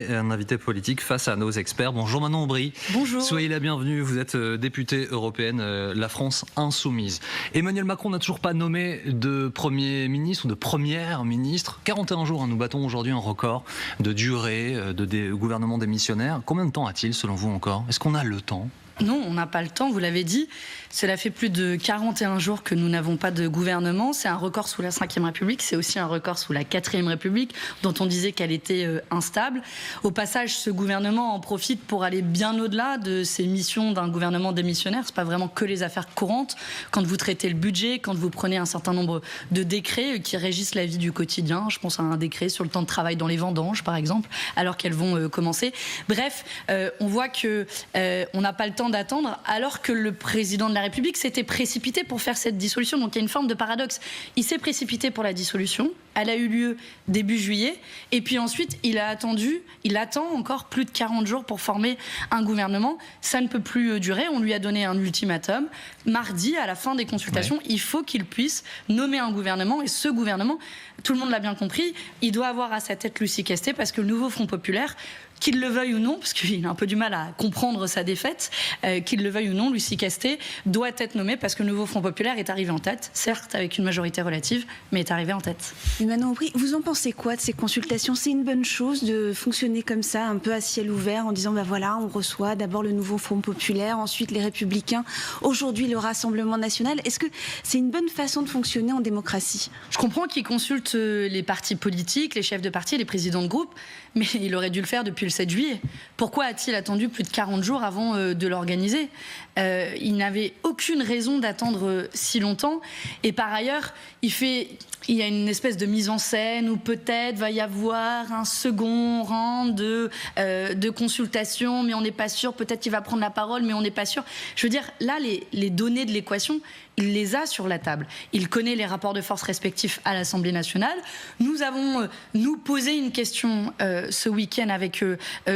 Un invité politique face à nos experts. Bonjour Manon Aubry. Bonjour. Soyez la bienvenue, vous êtes députée européenne, la France insoumise. Emmanuel Macron n'a toujours pas nommé de Premier ministre ou de Première ministre. 41 jours, nous battons aujourd'hui un record de durée de gouvernement démissionnaire. Combien de temps a-t-il selon vous encore? Est-ce qu'on a le temps? Non, on n'a pas le temps, vous l'avez dit. Cela fait plus de 41 jours que nous n'avons pas de gouvernement. C'est un record sous la Ve République, c'est aussi un record sous la IVe République, dont on disait qu'elle était instable. Au passage, ce gouvernement en profite pour aller bien au-delà de ses missions d'un gouvernement démissionnaire. Ce n'est pas vraiment que les affaires courantes. Quand vous traitez le budget, quand vous prenez un certain nombre de décrets qui régissent la vie du quotidien, je pense à un décret sur le temps de travail dans les vendanges, par exemple, alors qu'elles vont commencer. Bref, on voit qu'on n'a pas le temps d'attendre, alors que le président de la République s'était précipité pour faire cette dissolution. Donc il y a une forme de paradoxe. Il s'est précipité pour la dissolution, elle a eu lieu début juillet, et puis ensuite il attend encore plus de 40 jours pour former un gouvernement. Ça ne peut plus durer, on lui a donné un ultimatum. Mardi, à la fin des consultations, il faut qu'il puisse nommer un gouvernement, et ce gouvernement, tout le monde l'a bien compris, il doit avoir à sa tête Lucie Castet, parce que le nouveau Front Populaire, qu'il le veuille ou non, parce qu'il a un peu du mal à comprendre sa défaite, qu'il le veuille ou non, Lucie Castet doit être nommée parce que le nouveau Front Populaire est arrivé en tête, certes avec une majorité relative, mais est arrivé en tête. Manon Aubry, vous en pensez quoi de ces consultations? C'est une bonne chose de fonctionner comme ça, un peu à ciel ouvert, en disant voilà, on reçoit d'abord le nouveau Front Populaire, ensuite les Républicains, aujourd'hui le Rassemblement National. Est-ce que c'est une bonne façon de fonctionner en démocratie? Je comprends qu'ils consultent les partis politiques, les chefs de parti, les présidents de groupe, mais il aurait dû le faire depuis le 7 juillet. Pourquoi a-t-il attendu plus de 40 jours avant de l'organiser? Il n'avait aucune raison d'attendre si longtemps. Et par ailleurs, il y a une espèce de mise en scène où peut-être va y avoir un second rang de consultation, mais on n'est pas sûr. Peut-être qu'il va prendre la parole, mais on n'est pas sûr. Je veux dire, là, les données de l'équation, il les a sur la table. Il connaît les rapports de force respectifs à l'Assemblée nationale. Nous avons, posé une question ce week-end avec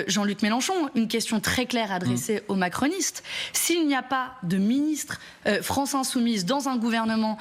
Jean-Luc Mélenchon, une question très claire adressée aux macronistes. S'il n'y a pas de ministre France Insoumise dans un gouvernement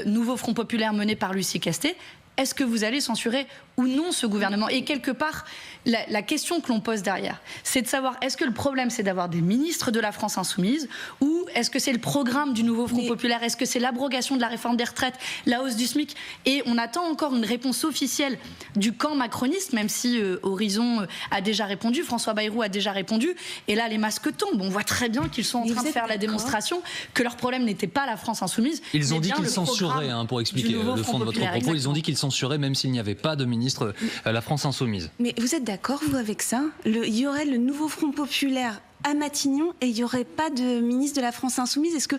nouveau Front Populaire mené par Lucie Castet, est-ce que vous allez censurer ou non ce gouvernement? Et quelque part, la question que l'on pose derrière, c'est de savoir, est-ce que le problème c'est d'avoir des ministres de la France Insoumise, ou est-ce que c'est le programme du nouveau Front Populaire? Est-ce que c'est l'abrogation de la réforme des retraites, la hausse du SMIC? Et on attend encore une réponse officielle du camp macroniste, même si Horizon a déjà répondu, François Bayrou a déjà répondu, et là les masques tombent. On voit très bien qu'ils sont en train de faire la démonstration que leur problème n'était pas la France Insoumise. Ils ont dit qu'ils censuraient, pour expliquer le fond de votre propos, ils ont dit qu'ils censuraient même s'il n'y avait pas de ministre la France Insoumise. Mais vous êtes d'accord, vous, avec ça? Il y aurait le nouveau Front Populaire à Matignon et il n'y aurait pas de ministre de la France Insoumise. Est-ce que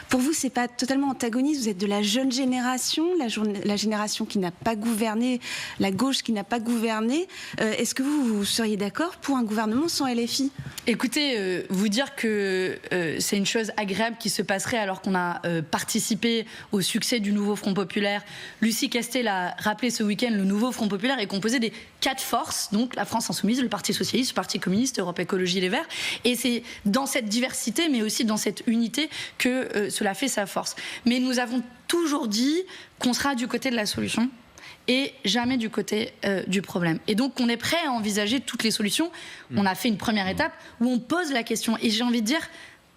pour vous c'est pas totalement antagoniste? Vous êtes de la jeune génération, la génération qui n'a pas gouverné, la gauche qui n'a pas gouverné. Est-ce que vous seriez d'accord pour un gouvernement sans LFI? Écoutez, vous dire que c'est une chose agréable qui se passerait alors qu'on a participé au succès du nouveau Front Populaire. Lucie Castet l'a rappelé ce week-end, le nouveau Front Populaire est composé des 4 forces, donc la France Insoumise, le Parti Socialiste, le Parti Communiste, Europe Écologie Les Verts. Et c'est dans cette diversité, mais aussi dans cette unité, que cela fait sa force. Mais nous avons toujours dit qu'on sera du côté de la solution et jamais du côté du problème. Et donc, on est prêt à envisager toutes les solutions. On a fait une première étape où on pose la question. Et j'ai envie de dire,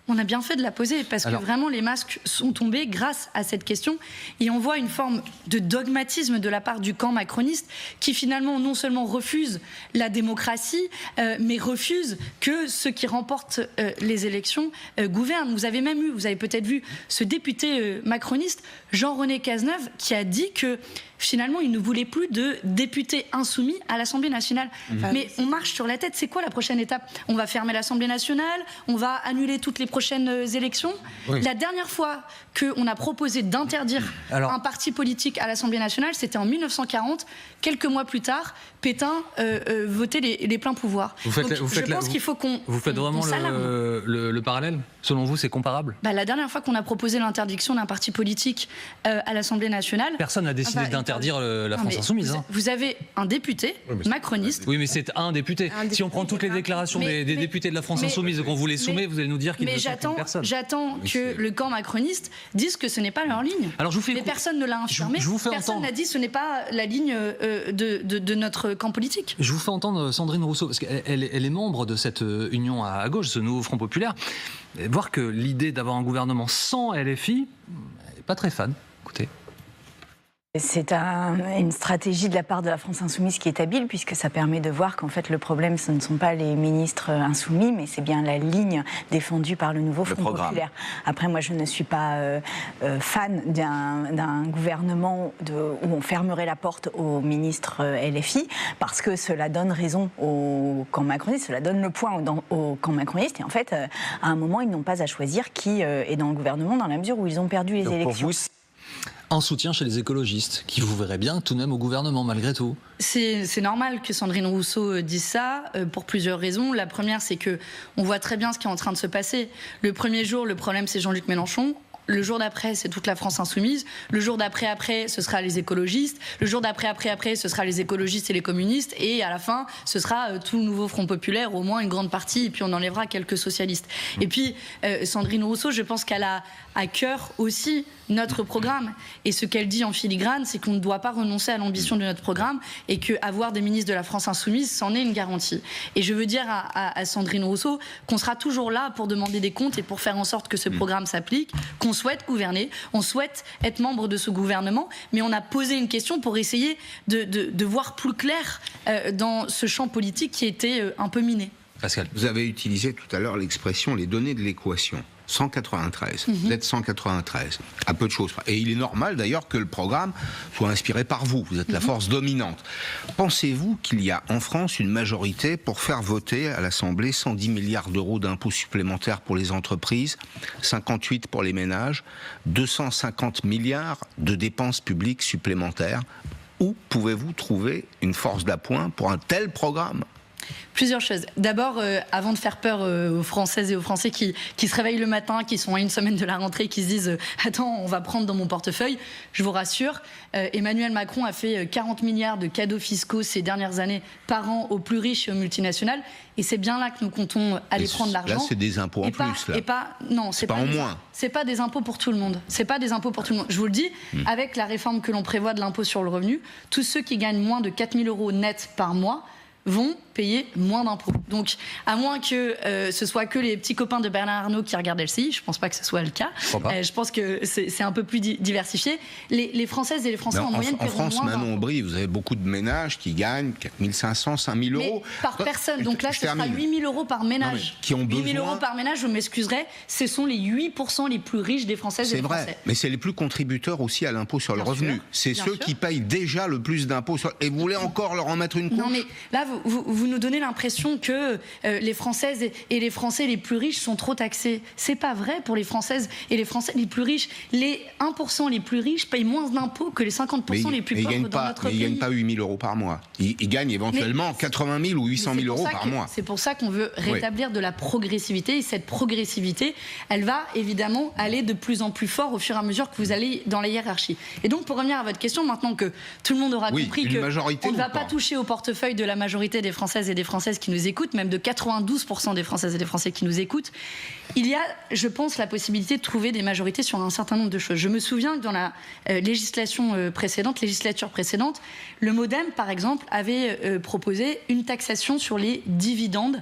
on a bien fait de la poser, parce que vraiment, les masques sont tombés grâce à cette question. Et on voit une forme de dogmatisme de la part du camp macroniste, qui finalement, non seulement refuse la démocratie, mais refuse que ceux qui remportent les élections gouvernent. Vous avez peut-être vu ce député macroniste, Jean-René Cazeneuve, qui a dit que finalement, il ne voulait plus de députés insoumis à l'Assemblée nationale. Mais on marche sur la tête. C'est quoi la prochaine étape? On va fermer l'Assemblée nationale? On va annuler toutes les prochaines élections? La dernière fois qu'on a proposé d'interdire un parti politique à l'Assemblée nationale, c'était en 1940. Quelques mois plus tard, Pétain votait les pleins pouvoirs. Je pense qu'il faut qu'on Vous faites vraiment le parallèle? Selon vous, c'est comparable? La dernière fois qu'on a proposé l'interdiction d'un parti politique à l'Assemblée nationale... Personne n'a décidé d'interdire la France Insoumise. Vous avez un député macroniste... Oui, mais c'est un député. Si on prend toutes les déclarations des députés de la France Insoumise et qu'on vous les soumet, vous allez nous dire qu'il ne veut plus personne. J'attends que le camp macroniste dise que ce n'est pas leur ligne. Alors, mais personne ne l'a affirmé. Personne n'a dit que ce n'est pas la ligne de notre camp politique. Je vous fais entendre Sandrine Rousseau, parce qu'elle est membre de cette union à gauche, ce nouveau Front Populaire. Et voir que l'idée d'avoir un gouvernement sans LFI, elle n'est pas très fan. Écoutez. C'est une stratégie de la part de la France Insoumise qui est habile, puisque ça permet de voir qu'en fait le problème, ce ne sont pas les ministres insoumis, mais c'est bien la ligne défendue par le nouveau Front Populaire. Après, moi, je ne suis pas fan d'un gouvernement où on fermerait la porte aux ministres LFI, parce que cela donne raison au camp macroniste, cela donne le point au camp macroniste, et en fait, à un moment, ils n'ont pas à choisir qui est dans le gouvernement, dans la mesure où ils ont perdu les élections. Un soutien chez les écologistes, qui vous verraient bien tout de même au gouvernement, malgré tout. C'est normal que Sandrine Rousseau dise ça, pour plusieurs raisons. La première, c'est qu'on voit très bien ce qui est en train de se passer. Le premier jour, le problème, c'est Jean-Luc Mélenchon. Le jour d'après, c'est toute la France insoumise. Le jour d'après, ce sera les écologistes. Le jour d'après, ce sera les écologistes et les communistes. Et à la fin, ce sera tout le nouveau Front Populaire, au moins une grande partie, et puis on enlèvera quelques socialistes. Et puis, Sandrine Rousseau, je pense qu'elle a à cœur aussi notre programme. Et ce qu'elle dit en filigrane, c'est qu'on ne doit pas renoncer à l'ambition de notre programme et qu'avoir des ministres de la France insoumise, c'en est une garantie. Et je veux dire à Sandrine Rousseau qu'on sera toujours là pour demander des comptes et pour faire en sorte que ce programme s'applique, qu'on souhaite gouverner, on souhaite être membre de ce gouvernement, mais on a posé une question pour essayer de voir plus clair dans ce champ politique qui était un peu miné. Pascal, vous avez utilisé tout à l'heure l'expression les données de l'équation. 193, vous êtes 193, à peu de choses. Et il est normal d'ailleurs que le programme soit inspiré par vous, vous êtes la force dominante. Pensez-vous qu'il y a en France une majorité pour faire voter à l'Assemblée 110 milliards d'euros d'impôts supplémentaires pour les entreprises, 58 pour les ménages, 250 milliards de dépenses publiques supplémentaires? Où pouvez-vous trouver une force d'appoint pour un tel programme ? Plusieurs choses. D'abord, avant de faire peur aux Françaises et aux Français qui se réveillent le matin, qui sont à une semaine de la rentrée, qui se disent « Attends, on va prendre dans mon portefeuille », je vous rassure, Emmanuel Macron a fait 40 milliards de cadeaux fiscaux ces dernières années par an aux plus riches et aux multinationales. Et c'est bien là que nous comptons aller prendre l'argent. Là, c'est des impôts en plus. Non, c'est pas en moins. C'est pas des impôts pour tout le monde. C'est pas des impôts pour tout le monde. Je vous le dis, avec la réforme que l'on prévoit de l'impôt sur le revenu, tous ceux qui gagnent moins de 4 000 euros net par mois vont payer moins d'impôts. Donc, à moins que ce soit que les petits copains de Bernard Arnault qui regardent LCI, je ne pense pas que ce soit le cas. Je pense que c'est un peu plus diversifié. Les Françaises et les Français en moyenne paieront moins. En France, Manon Aubry, vous avez beaucoup de ménages qui gagnent 4 500, 5 000 euros. Par personne. Donc là, ce sera 8 000 euros par ménage. Qui ont 8 000 euros par ménage, je m'excuserai, ce sont les 8% les plus riches des Françaises et des Français. C'est vrai, mais c'est les plus contributeurs aussi à l'impôt sur le revenu. C'est ceux qui payent déjà le plus d'impôts. Et vous voulez encore leur en mettre une couche ? Non, mais là, vous nous donnez l'impression que les Françaises et les Français les plus riches sont trop taxés. C'est pas vrai pour les Françaises et les Français les plus riches. Les 1% les plus riches payent moins d'impôts que les 50% les plus pauvres dans notre pays. Ils ne gagnent pas 8 000 euros par mois. Ils gagnent éventuellement 80 000 ou 800 000 euros par mois. C'est pour ça qu'on veut rétablir de la progressivité. Et cette progressivité, elle va évidemment aller de plus en plus fort au fur et à mesure que vous allez dans la hiérarchie. Et donc, pour revenir à votre question, maintenant que tout le monde aura compris qu'on ne va pas toucher au portefeuille de la majorité des Françaises et des Françaises qui nous écoutent, même de 92% des Françaises et des Français qui nous écoutent, il y a, je pense, la possibilité de trouver des majorités sur un certain nombre de choses. Je me souviens que dans la législature précédente, le MoDem, par exemple, avait proposé une taxation sur les dividendes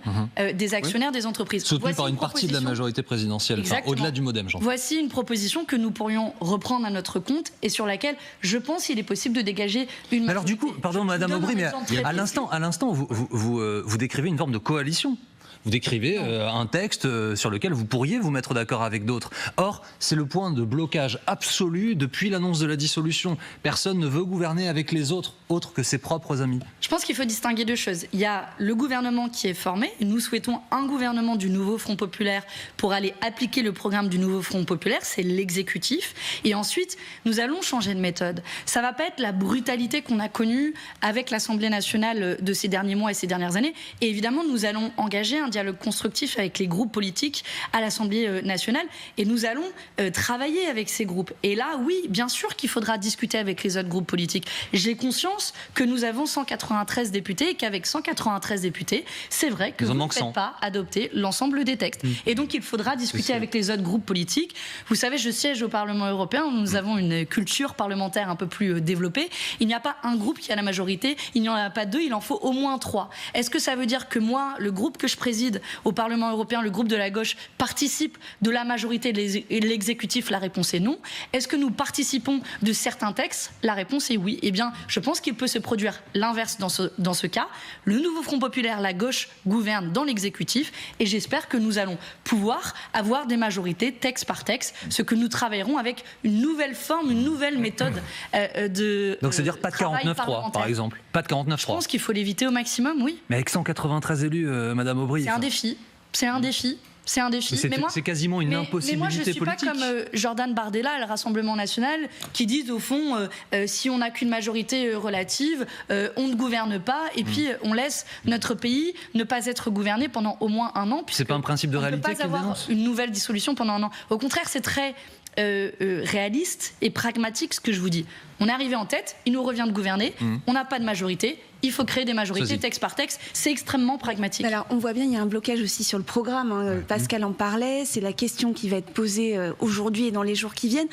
des actionnaires des entreprises. Soutenu par une partie de la majorité présidentielle, au-delà du MoDem, j'entends. Voici une proposition que nous pourrions reprendre à notre compte et sur laquelle, je pense, il est possible de dégager une majorité. Alors du coup, pardon Madame Aubry, mais à l'instant, vous décrivez une forme de coalition. Vous décrivez un texte sur lequel vous pourriez vous mettre d'accord avec d'autres. Or, c'est le point de blocage absolu depuis l'annonce de la dissolution. Personne ne veut gouverner avec les autres que ses propres amis. Je pense qu'il faut distinguer deux choses. Il y a le gouvernement qui est formé. Nous souhaitons un gouvernement du nouveau Front Populaire pour aller appliquer le programme du nouveau Front Populaire. C'est l'exécutif. Et ensuite, nous allons changer de méthode. Ça ne va pas être la brutalité qu'on a connue avec l'Assemblée nationale de ces derniers mois et ces dernières années. Et évidemment, nous allons engager un dialogue constructif avec les groupes politiques à l'Assemblée nationale et nous allons travailler avec ces groupes. Et là, oui, bien sûr qu'il faudra discuter avec les autres groupes politiques. J'ai conscience que nous avons 193 députés et qu'avec 193 députés, c'est vrai que vous ne faites pas adopter l'ensemble des textes. Et donc, il faudra discuter avec les autres groupes politiques. Vous savez, je siège au Parlement européen, nous avons une culture parlementaire un peu plus développée. Il n'y a pas un groupe qui a la majorité, il n'y en a pas deux, il en faut au moins 3. Est-ce que ça veut dire que moi, le groupe que je préside au Parlement européen, le groupe de la gauche, participe de la majorité de l'exécutif? La réponse est non. Est-ce que nous participons de certains textes? La réponse est oui. Eh bien, je pense qu'il peut se produire l'inverse dans ce cas. Le nouveau Front populaire, la gauche, gouverne dans l'exécutif et j'espère que nous allons pouvoir avoir des majorités texte par texte, ce que nous travaillerons avec une nouvelle forme, une nouvelle méthode de Donc c'est-à-dire pas de 49-3 par exemple, pas de 49-3. Je pense qu'il faut l'éviter au maximum, oui. Mais avec 193 élus, Madame Aubry... C'est un défi, c'est un défi. C'est un défi. C'est quasiment une impossibilité politique. Mais moi, je ne suis pas comme Jordan Bardella et le Rassemblement national qui disent au fond, si on n'a qu'une majorité relative, on ne gouverne pas et puis on laisse notre pays ne pas être gouverné pendant au moins un an. C'est pas un principe de réalité qu'il dénonce. On ne peut pas avoir une nouvelle dissolution pendant un an. Au contraire, c'est très réaliste et pragmatique ce que je vous dis. On est arrivé en tête, il nous revient de gouverner, on n'a pas de majorité, il faut créer des majorités texte par texte, c'est extrêmement pragmatique. Alors on voit bien, il y a un blocage aussi sur le programme, hein. Pascal en parlait, c'est la question qui va être posée aujourd'hui et dans les jours qui viennent.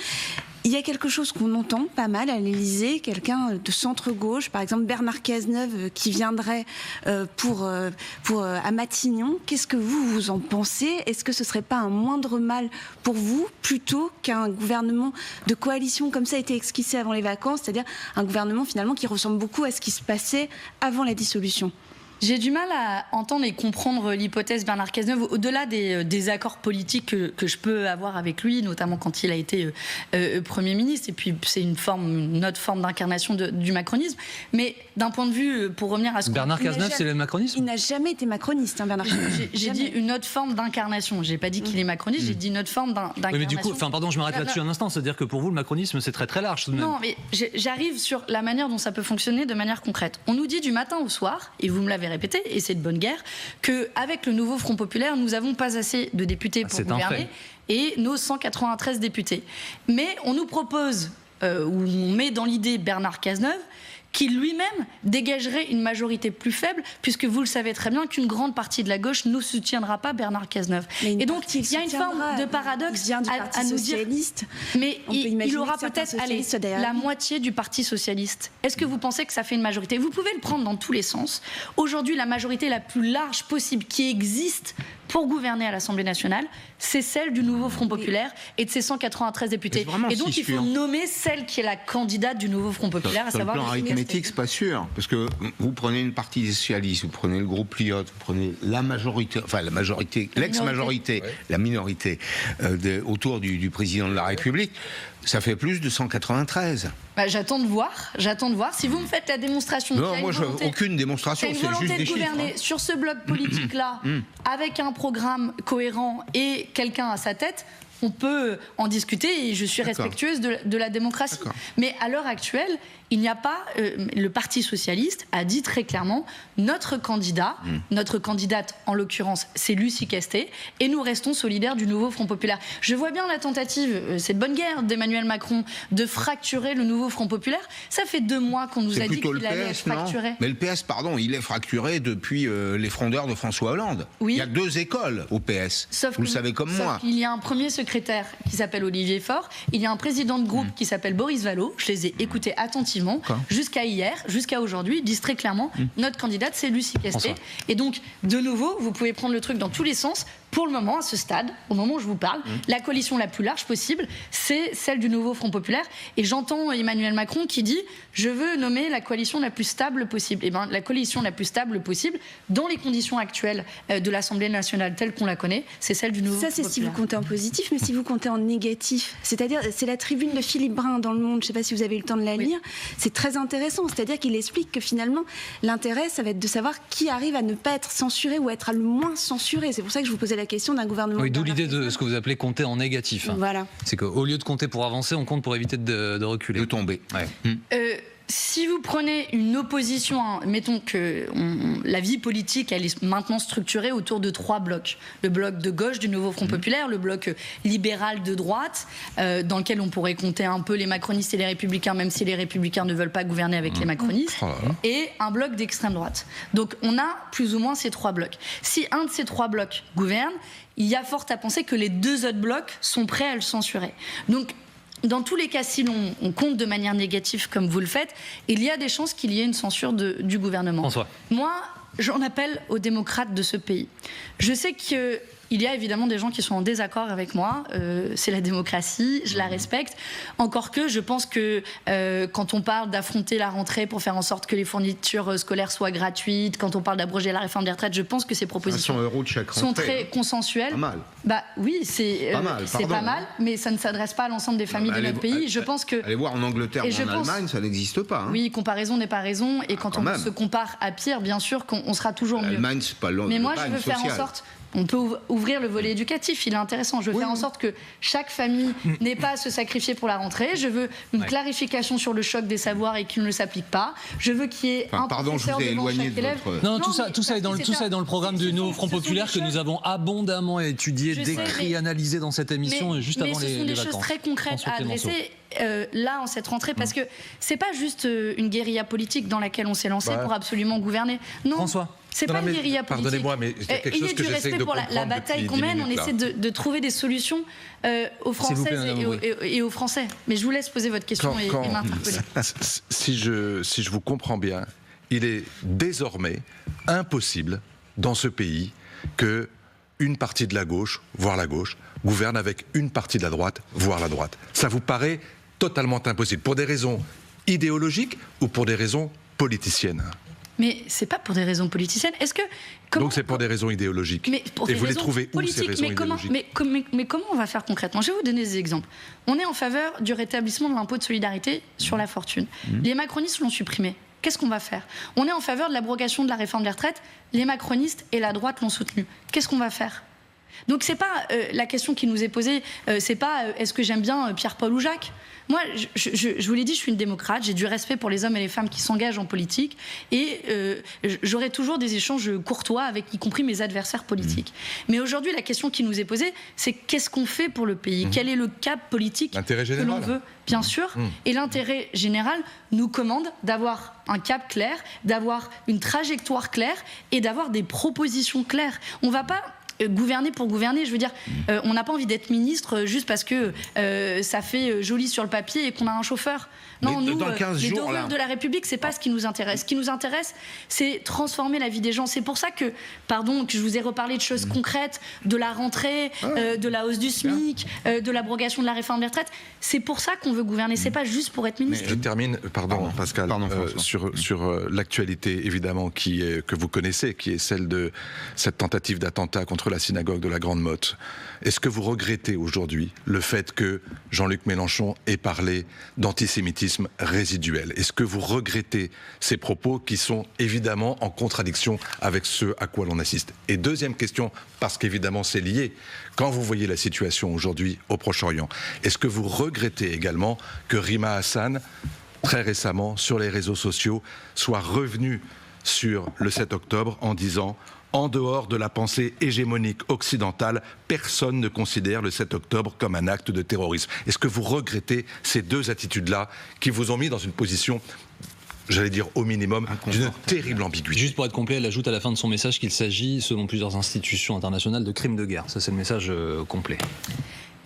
Il y a quelque chose qu'on entend pas mal à l'Élysée, quelqu'un de centre-gauche, par exemple Bernard Cazeneuve qui viendrait à Matignon. Qu'est-ce que vous en pensez? Est-ce que ce serait pas un moindre mal pour vous, plutôt qu'un gouvernement de coalition comme ça a été esquissé avant les vacances, c'est-à-dire un gouvernement finalement qui ressemble beaucoup à ce qui se passait avant la dissolution? J'ai du mal à entendre et comprendre l'hypothèse Bernard Cazeneuve, au-delà des accords politiques que je peux avoir avec lui, notamment quand il a été Premier ministre, et puis c'est une autre forme d'incarnation du macronisme. Mais d'un point de vue, pour revenir à ce Bernard Cazeneuve, c'est le macronisme? Il n'a jamais été macroniste, Bernard Cazeneuve. J'ai dit une autre forme d'incarnation. J'ai pas dit qu'il est macroniste, j'ai dit une autre forme d'incarnation. Oui, mais du coup, pardon, je m'arrête là-dessus un instant, c'est-à-dire que pour vous, le macronisme, c'est très très large tout de même. Non, mais j'arrive sur la manière dont ça peut fonctionner de manière concrète. On nous dit du matin au soir, et vous me l'avez répété, et c'est de bonne guerre, qu'avec le nouveau Front populaire, nous n'avons pas assez de députés pour gouverner, et nos 193 députés. Mais on nous propose, ou on met dans l'idée Bernard Cazeneuve, qui lui-même dégagerait une majorité plus faible, puisque vous le savez très bien qu'une grande partie de la gauche ne soutiendra pas Bernard Cazeneuve. Et donc il y a une forme de paradoxe à nous dire. Mais il aura peut-être la moitié du Parti socialiste. Est-ce que vous pensez que ça fait une majorité? Vous pouvez le prendre dans tous les sens. Aujourd'hui, la majorité la plus large possible qui existe pour gouverner à l'Assemblée nationale, c'est celle du nouveau Front populaire et de ses 193 députés. Et donc il faut nommer celle qui est la candidate du nouveau Front populaire, à savoir... Sur le plan arithmétique, c'est pas sûr, parce que vous prenez une partie des socialistes, vous prenez le groupe Lyotte, vous prenez la majorité, l'ex-majorité, la minorité autour du président de la République, ça fait plus de 193. J'attends de voir. Si vous me faites la démonstration... Non, moi, aucune démonstration, c'est juste des chiffres. Gouverner sur ce bloc politique-là, avec un programme cohérent et quelqu'un à sa tête, on peut en discuter et je suis respectueuse de la démocratie. Mais à l'heure actuelle, il n'y a pas... le Parti socialiste a dit très clairement notre candidate, en l'occurrence, c'est Lucie Castet, et nous restons solidaires du nouveau Front populaire. Je vois bien la tentative, c'est de bonne guerre d'Emmanuel Macron, de fracturer le nouveau Front populaire. Ça fait 2 mois qu'on nous a dit qu'il allait être fracturé. Mais le PS, il est fracturé depuis les frondeurs de François Hollande. Oui. Il y a 2 écoles au PS, vous le savez comme moi. Il y a un premier secrétaire qui s'appelle Olivier Faure, il y a un président de groupe qui s'appelle Boris Vallaud, je les ai écoutés attentivement, jusqu'à hier, jusqu'à aujourd'hui, ils disent très clairement notre candidate c'est Lucie Castet. Et donc, de nouveau, vous pouvez prendre le truc dans tous les sens. Pour le moment, à ce stade, au moment où je vous parle, la coalition la plus large possible, c'est celle du nouveau Front populaire. Et j'entends Emmanuel Macron qui dit « Je veux nommer la coalition la plus stable possible ». Eh bien, la coalition la plus stable possible, dans les conditions actuelles de l'Assemblée nationale telle qu'on la connaît, c'est celle du nouveau Front populaire. Ça, c'est si vous comptez en positif, mais si vous comptez en négatif, c'est-à-dire, c'est la tribune de Philippe Brun dans Le Monde, je ne sais pas si vous avez eu le temps de la lire, c'est très intéressant. C'est-à-dire qu'il explique que finalement, l'intérêt, ça va être de savoir qui arrive à ne pas être censuré ou à être le moins censuré. C'est pour ça que je vous posais la question d'un gouvernement. Oui, d'où l'idée de ce que vous appelez compter en négatif. Voilà. C'est qu'au lieu de compter pour avancer, on compte pour éviter de reculer. De tomber. si vous prenez une opposition, mettons que la vie politique, elle est maintenant structurée autour de 3 blocs. Le bloc de gauche du Nouveau Front Populaire, le bloc libéral de droite, dans lequel on pourrait compter un peu les macronistes et les républicains, même si les républicains ne veulent pas gouverner avec les macronistes, et un bloc d'extrême droite. Donc on a plus ou moins ces 3 blocs. Si un de ces 3 blocs gouverne, il y a fort à penser que les 2 autres blocs sont prêts à le censurer. Donc, dans tous les cas, si l'on compte de manière négative comme vous le faites, il y a des chances qu'il y ait une censure du gouvernement. François. Moi, j'en appelle aux démocrates de ce pays. Je sais qu'il y a évidemment des gens qui sont en désaccord avec moi. C'est la démocratie, je la respecte. Encore que je pense que quand on parle d'affronter la rentrée pour faire en sorte que les fournitures scolaires soient gratuites, quand on parle d'abroger la réforme des retraites, je pense que ces propositions 500 € de chaque rentrée, sont très consensuelles. Pas mal. Bah oui, c'est pas mal, mais ça ne s'adresse pas à l'ensemble des familles de notre pays. Je pense que allez voir en Angleterre ou en Allemagne, ça n'existe pas. Hein. Oui, comparaison n'est pas raison. Et quand on se compare à pire, bien sûr qu'on sera toujours mieux. L'Allemagne, c'est pas loin. Mais moi, je veux faire en sorte. On peut ouvrir le volet éducatif, il est intéressant. Je veux faire en sorte que chaque famille n'ait pas à se sacrifier pour la rentrée. Je veux une clarification sur le choc des savoirs et qu'il ne s'applique pas. Je veux qu'il y ait un professeur devant chaque élève. Non, tout ça est dans le programme du Nouveau Front Populaire que nous avons abondamment étudié, décrit, analysé dans cette émission juste avant les vacances. Mais ce sont des choses très concrètes à adresser. Là, en cette rentrée, parce que c'est pas juste une guérilla politique dans laquelle on s'est lancé pour absolument gouverner. Non. François. C'est pas une guérilla politique. Pardonnez-moi, mais il y a quelque chose que j'essaie de comprendre. La bataille qu'on mène, on essaie de trouver des solutions aux Françaises et aux Français. Mais je vous laisse poser votre question et m'interpeller. Si je vous comprends bien, il est désormais impossible dans ce pays que une partie de la gauche, voire la gauche, gouverne avec une partie de la droite, voire la droite. Ça vous paraît totalement impossible, pour des raisons idéologiques ou pour des raisons politiciennes? Mais c'est pas pour des raisons politiciennes. Donc c'est pour des raisons idéologiques. Et vous les trouvez où, ces raisons idéologiques? Mais comment on va faire concrètement? Je vais vous donner des exemples. On est en faveur du rétablissement de l'impôt de solidarité sur la fortune. Les macronistes l'ont supprimé. Qu'est-ce qu'on va faire? On est en faveur de l'abrogation de la réforme des retraites. Les macronistes et la droite l'ont soutenu. Qu'est-ce qu'on va faire? Donc c'est pas la question qui nous est posée, c'est pas est-ce que j'aime bien Pierre-Paul ou Jacques. Moi, je vous l'ai dit, je suis une démocrate, j'ai du respect pour les hommes et les femmes qui s'engagent en politique et j'aurai toujours des échanges courtois avec y compris mes adversaires politiques. Mais aujourd'hui, la question qui nous est posée, c'est qu'est-ce qu'on fait pour le pays? Quel est le cap politique que l'on veut? Bien sûr, et l'intérêt général nous commande d'avoir un cap clair, d'avoir une trajectoire claire et d'avoir des propositions claires. On va pas gouverner pour gouverner, je veux dire, on n'a pas envie d'être ministre juste parce que ça fait joli sur le papier et qu'on a un chauffeur. Non, nous, les devoirs de la République, c'est pas ce qui nous intéresse. Ce qui nous intéresse, c'est transformer la vie des gens. C'est pour ça que je vous ai reparlé de choses concrètes, de la rentrée, de la hausse du SMIC, de l'abrogation de la réforme des retraites. C'est pour ça qu'on veut gouverner. C'est pas juste pour être ministre. Je termine, Pascal, sur l'actualité évidemment que vous connaissez, qui est celle de cette tentative d'attentat contre la synagogue de la Grande Motte. Est-ce que vous regrettez aujourd'hui le fait que Jean-Luc Mélenchon ait parlé d'antisémitisme résiduel? Est-ce que vous regrettez ces propos qui sont évidemment en contradiction avec ce à quoi l'on assiste? Et deuxième question, parce qu'évidemment c'est lié, quand vous voyez la situation aujourd'hui au Proche-Orient, est-ce que vous regrettez également que Rima Hassan, très récemment sur les réseaux sociaux, soit revenue sur le 7 octobre en disant: en dehors de la pensée hégémonique occidentale, personne ne considère le 7 octobre comme un acte de terrorisme. Est-ce que vous regrettez ces deux attitudes-là qui vous ont mis dans une position, j'allais dire au minimum, d'une terrible ambiguïté? Juste pour être complet, elle ajoute à la fin de son message qu'il s'agit, selon plusieurs institutions internationales, de crimes de guerre. Ça, c'est le message complet.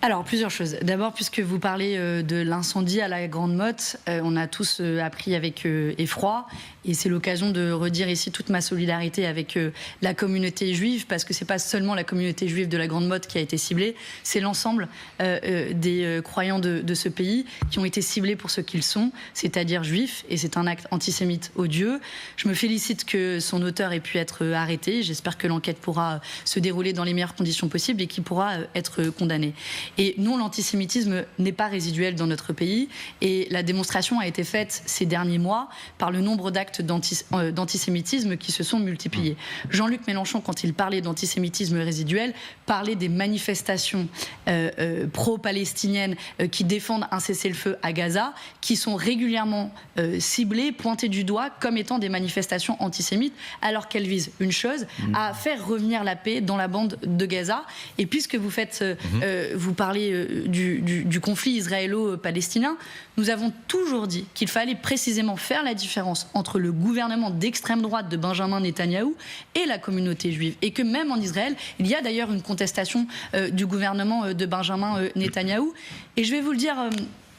Alors, plusieurs choses. D'abord, puisque vous parlez de l'incendie à la Grande Motte, on a tous appris avec effroi, et c'est l'occasion de redire ici toute ma solidarité avec la communauté juive, parce que c'est pas seulement la communauté juive de la Grande Motte qui a été ciblée, c'est l'ensemble des croyants de ce pays qui ont été ciblés pour ce qu'ils sont, c'est-à-dire juifs, et c'est un acte antisémite odieux. Je me félicite que son auteur ait pu être arrêté. J'espère que l'enquête pourra se dérouler dans les meilleures conditions possibles et qu'il pourra être condamné. Et non, l'antisémitisme n'est pas résiduel dans notre pays. Et la démonstration a été faite ces derniers mois par le nombre d'actes d'antisémitisme qui se sont multipliés. Jean-Luc Mélenchon, quand il parlait d'antisémitisme résiduel, parlait des manifestations pro-palestiniennes qui défendent un cessez-le-feu à Gaza, qui sont régulièrement ciblées, pointées du doigt comme étant des manifestations antisémites, alors qu'elles visent une chose, à faire revenir la paix dans la bande de Gaza. Et puisque vous parlez du conflit israélo-palestinien, nous avons toujours dit qu'il fallait précisément faire la différence entre le gouvernement d'extrême droite de Benjamin Netanyahou et la communauté juive. Et que même en Israël, il y a d'ailleurs une contestation du gouvernement de Benjamin Netanyahou. Et je vais vous le dire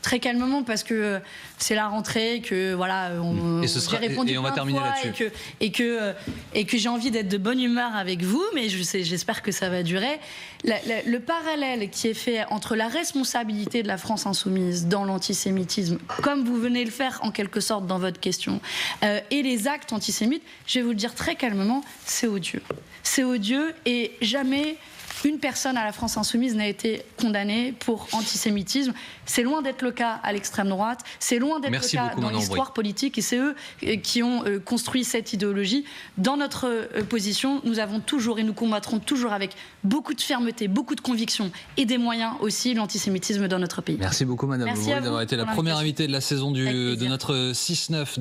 très calmement parce que c'est la rentrée, que voilà, j'ai répondu et on va terminer là-dessus. Et que j'ai envie d'être de bonne humeur avec vous, mais j'espère que ça va durer. Le parallèle qui est fait entre la responsabilité de la France insoumise dans l'antisémitisme, comme vous venez le faire en quelque sorte dans votre question, et les actes antisémites, je vais vous le dire très calmement, c'est odieux. C'est odieux et jamais une personne à la France insoumise n'a été condamnée pour antisémitisme. C'est loin d'être le cas à l'extrême droite, c'est loin d'être le cas dans l'histoire politique, et c'est eux qui ont construit cette idéologie. Dans notre position, nous avons toujours et nous combattrons toujours avec beaucoup de fermeté, beaucoup de conviction et des moyens aussi l'antisémitisme dans notre pays. Merci beaucoup Madame Levreux d'avoir été la première invitée de la saison de notre 6-9.